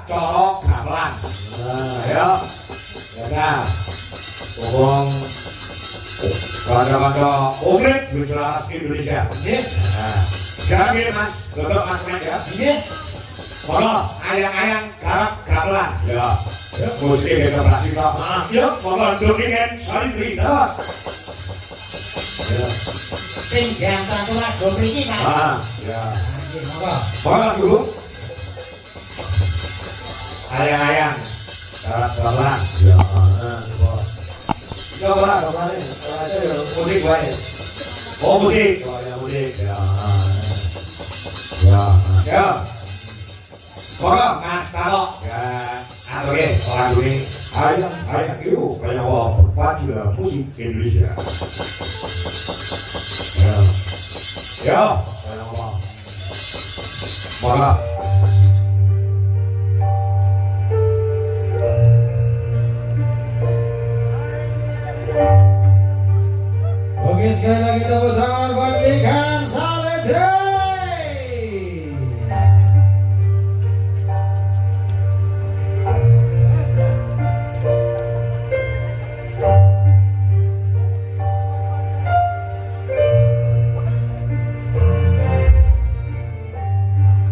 Coro Gamelan. Ayo. Ya. Tolong kanca-kanca umrit jelas Indonesia. Nggih. Nah. Jadi Mas, dodok Mas Mek ya. Nggih. Monggo ayang-ayang garap gamelan. Ya. Musik kita berhasil kok. Ya, monggo ndongeng Salitri. Terus. Ya. Sing diantar lagu mriki Pak. Ya. Nggih, monggo. Monggo Guru. Ayang-ayang garap gamelan. Ya. Coba kemarin, musik baik. Oh musik, oh ya musik. Ya. Ya. Ya. Monggo Mas Kalo. Ya. Oke, lagu ini ayang itu kayak pacu musik Indonesia. Ya. Ya. Monggo. Oke, sekali lagi tepuk tangan buat Likan Salitri.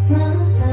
Mata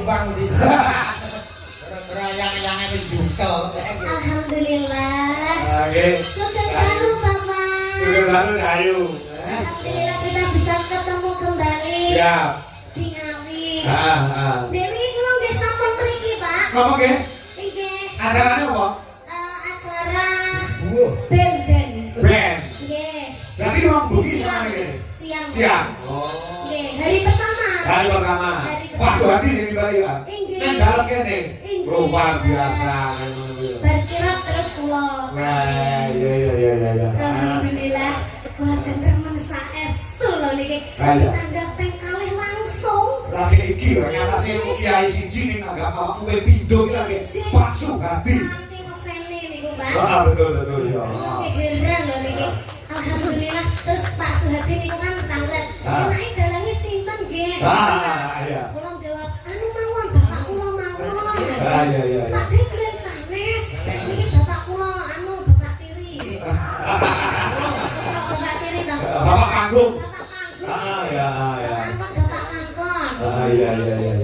Jombang sih. Gara-gara yang penjukel. Alhamdulillah. Oke. Sudah baru Bapak. Sudah baru Cahayu. Alhamdulillah kita bisa ketemu kembali. Siap. Di Ngawi. Dewi ini kalau nggak sampun mriki Pak. Ngomong ke? Nggih. Acaranya apa? Acara Wuh. band. Band. Nggih. Berarti orang bukti sama ini. Siang. Siang. Nggih, hari pertama. Hari pertama. Hari pertama. Wah, suhati ini balikan. Inggih. Nang dalam kene. Inggih. Luar biasa. Berkira terus kula. Nah, iya. Alhamdulillah, kula jeneng mensa estu lho niki. Ayo. Ditangga ping kalih langsung. Lagi iki lho ngatasi kiai siji ning agak awakmu pe pindho kita ke Pak Sugati. Nanti ngefeni niku, Pak. Betul ya. Kegeran lho niki. Alhamdulillah, terus Pak Suhadi niku kan tanglet. Ah. Enake dalange sinten nggih? Iya. Kula jawab, anu mawon bapak kula mawon. Iya. Pak Dikren sanes. Niki bapak kula anu bapak tiri. Bapak tiri to. Bapak Kangkung. Bapak Kangkung. Iya. Bapak Kangkung. Iya.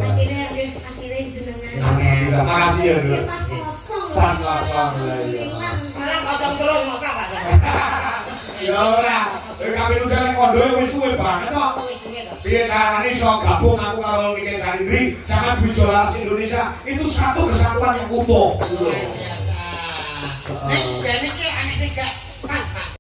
Akhirnya jenengan. Alhamdulillah, makasih ya, Dok. Ini pas kosong. Pas kosong, iya. Malah kosong terus mau Pak. Ya ora, kami nu jalan kondo wis suwe banget kok. Piye carane iso gabung aku karo Nike Salindri sama Dwi Jolaras Indonesia itu satu kesatuan yang utuh. Nek jane iki